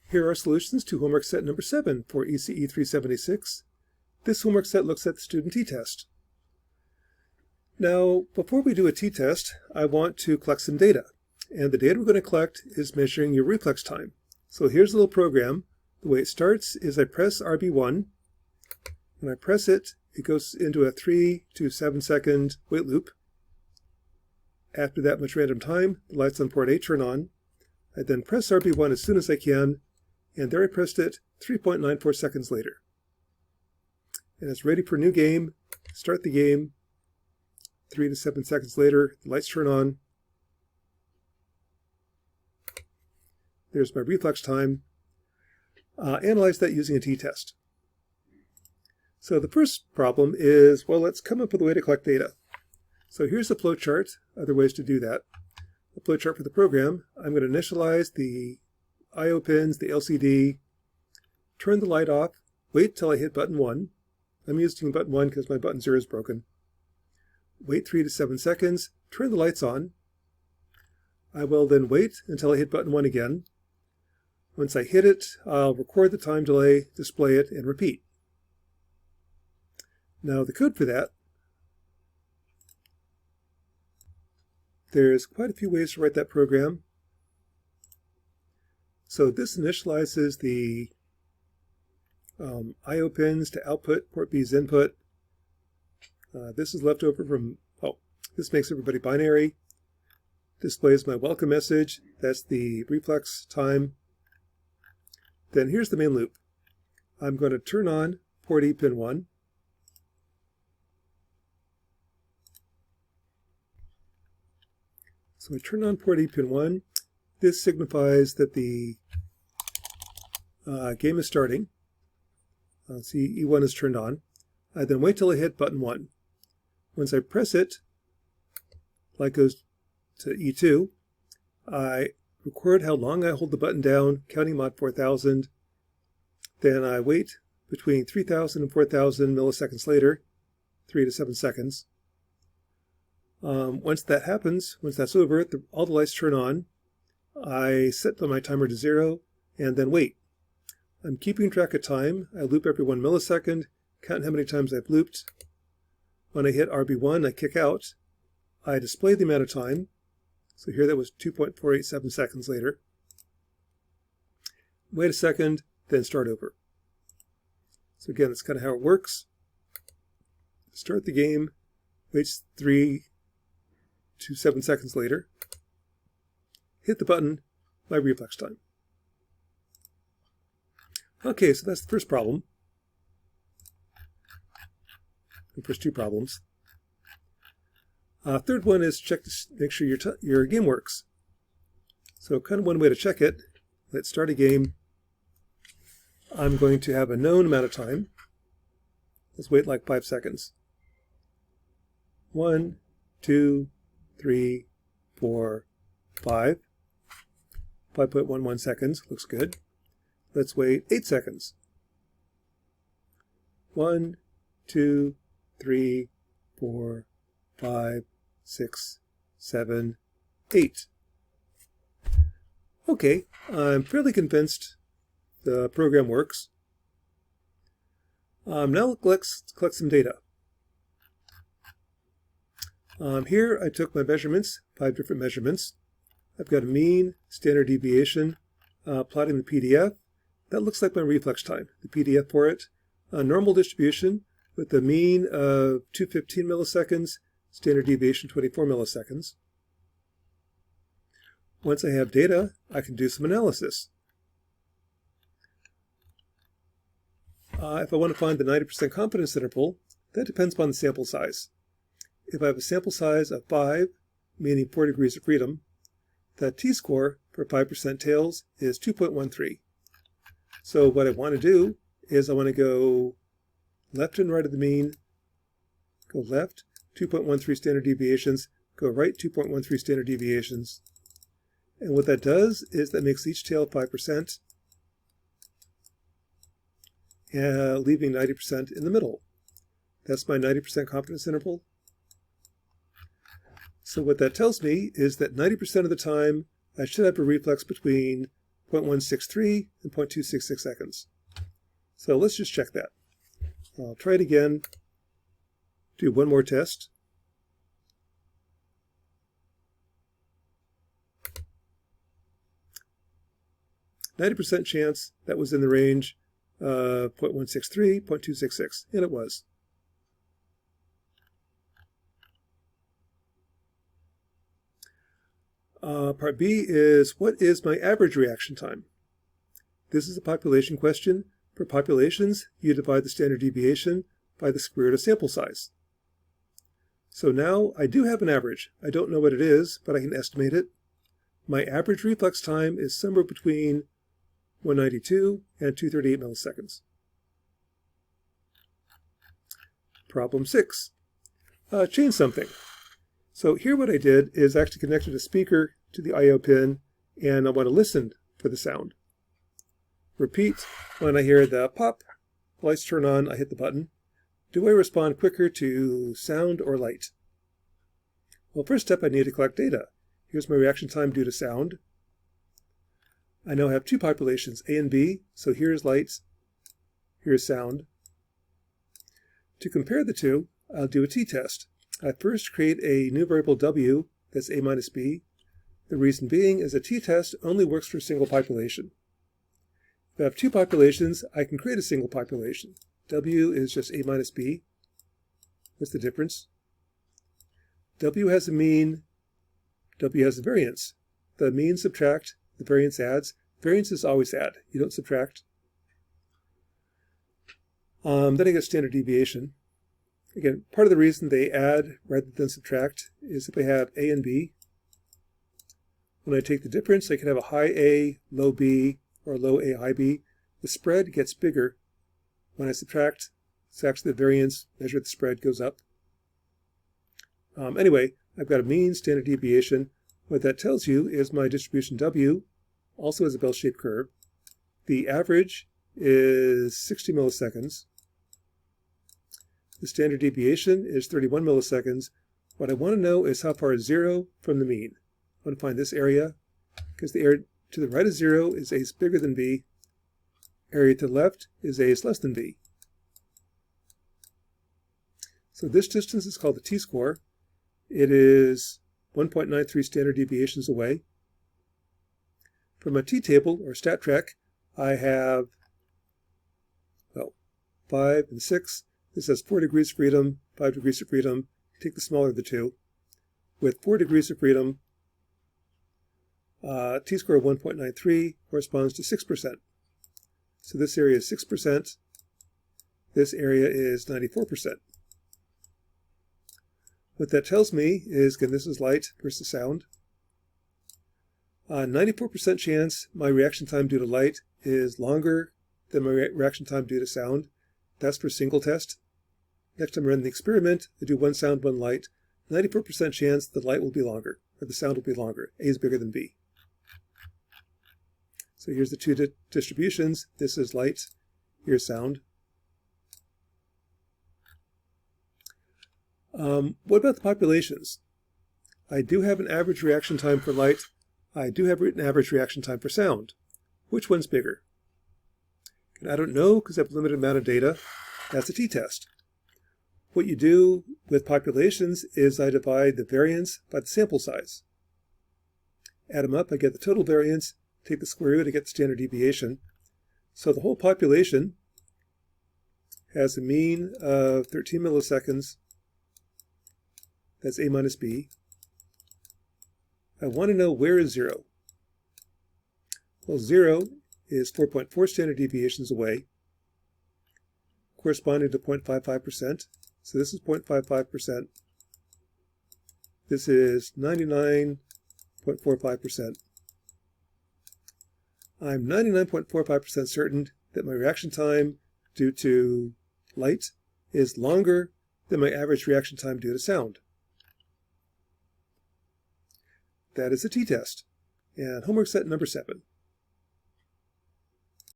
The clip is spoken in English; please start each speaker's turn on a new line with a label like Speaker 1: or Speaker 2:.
Speaker 1: Here are solutions to homework set number 7 for ECE 376. This homework set looks at the student t-test. Now, before we do a t-test, I want to collect some data. And the data we're going to collect is measuring your reflex time. So here's a little program. The way it starts is I press RB1. When I press it, it goes into a 3 to 7 second wait loop. After that much random time, the lights on port A turn on. I then press RB1 as soon as I can, and there I pressed it 3.94 seconds later. And it's ready for a new game. Start the game. 3 to 7 seconds later, the lights turn on. There's my reflex time. Analyze that using a t-test. So the first problem is, well, let's come up with a way to collect data. So here's the flow chart, other ways to do that. The flow chart for the program. I'm going to initialize the I/O pins, the LCD, turn the light off, wait till I hit button 1. I'm using button 1 because my button 0 is broken. Wait 3 to 7 seconds, turn the lights on. I will then wait until I hit button 1 again. Once I hit it, I'll record the time delay, display it, and repeat. Now the code for that, there's quite a few ways to write that program. So this initializes the I/O pins to output, port B's input. This is left over from, this makes everybody binary. Displays my welcome message. That's the reflex time. Then here's the main loop. I'm going to turn on port E pin 1. So I turn on port E pin 1. This signifies that the game is starting. See, E1 is turned on. I then wait till I hit button 1. Once I press it, light goes to E2. I record how long I hold the button down, counting mod 4000. Then I wait between 3000 and 4000 milliseconds later, 3 to 7 seconds. Once that happens, once that's over, all the lights turn on. I set my timer to 0 and then wait. I'm keeping track of time. I loop every 1 millisecond, count how many times I've looped. When I hit RB1, I kick out. I display the amount of time. So here that was 2.487 seconds later. Wait a second, then start over. So again, that's kind of how it works. Start the game, waits 3 to 7 seconds later. Hit the button, my reflex time. Okay, so that's the first problem. The first two problems. Third one is check to make sure your game works. So kind of one way to check it, let's start a game. I'm going to have a known amount of time. Let's wait like 5 seconds. 1, 2, 3, 4, 5. 5.11 seconds, looks good. Let's wait 8 seconds. 1, 2, 3, 4, 5, 6, 7, 8. Okay, I'm fairly convinced the program works. Now let's collect some data. Here I took my measurements, 5 different measurements. I've got a mean, standard deviation, plotting the PDF. That looks like my reflex time, the PDF for it. A normal distribution with a mean of 215 milliseconds, standard deviation 24 milliseconds. Once I have data, I can do some analysis. If I want to find the 90% confidence interval, that depends upon the sample size. If I have a sample size of 5, meaning 4 degrees of freedom, the t-score for 5% tails is 2.13. So what I want to do is I want to go left and right of the mean, go left, 2.13 standard deviations, go right, 2.13 standard deviations. And what that does is that makes each tail 5%, leaving 90% in the middle. That's my 90% confidence interval. So what that tells me is that 90% of the time I should have a reflex between 0.163, and 0.266 seconds. So let's just check that. I'll try it again, do one more test. %90 chance that was in the range of 0.163, 0.266, and it was. Part B is, what is my average reaction time? This is a population question. For populations, you divide the standard deviation by the square root of sample size. So now I do have an average. I don't know what it is, but I can estimate it. My average reflex time is somewhere between 192 and 238 milliseconds. Problem 6. Change something. So here what I did is actually connected a speaker to the I/O pin, and I want to listen for the sound. Repeat, when I hear the pop, lights turn on, I hit the button. Do I respond quicker to sound or light? Well, first step, I need to collect data. Here's my reaction time due to sound. I now have two populations, A and B, so here's light, here's sound. To compare the two, I'll do a t-test. I first create a new variable w, that's A minus B. The reason being is a t-test only works for a single population. If I have two populations, I can create a single population. W is just A minus B. What's the difference? W has a mean, W has a variance. The mean subtract, the variance adds. Variance is always add. You don't subtract. Then I get standard deviation. Again, part of the reason they add rather than subtract is if I have A and B. When I take the difference, I can have a high A, low B, or low A, high B. The spread gets bigger. When I subtract, it's actually the variance, measure the spread, goes up. Anyway, I've got a mean standard deviation. What that tells you is my distribution W also has a bell-shaped curve. The average is 60 milliseconds. The standard deviation is 31 milliseconds. What I want to know is how far is 0 from the mean. I want to find this area, because the area to the right of 0 is A is bigger than B. Area to the left is A is less than B. So this distance is called the t-score. It is 1.93 standard deviations away. For my t-table, or stat track, I have, well, 5 and 6. This has 4 degrees of freedom, 5 degrees of freedom. Take the smaller of the two. With 4 degrees of freedom, t-score of 1.93 corresponds to 6%. So this area is 6%. This area is 94%. What that tells me is, again, this is light versus sound. 94% chance my reaction time due to light is longer than my reaction time due to sound. That's for single test. Next time I run the experiment, I do one sound, one light. 94% chance the light will be longer, or the sound will be longer. A is bigger than B. So here's the two distributions. This is light, here's sound. What about the populations? I do have an average reaction time for light. I do have an average reaction time for sound. Which one's bigger? And I don't know because I have a limited amount of data. That's a t-test. What you do with populations is I divide the variance by the sample size. Add them up, I get the total variance. Take the square root, I get the standard deviation. So the whole population has a mean of 13 milliseconds. That's A minus B. I want to know where is 0. Well, 0 is 4.4 standard deviations away, corresponding to 0.55%. So this is 0.55%. This is 99.45%. I'm 99.45% certain that my reaction time due to light is longer than my average reaction time due to sound. That is a t-test. And homework set number 7.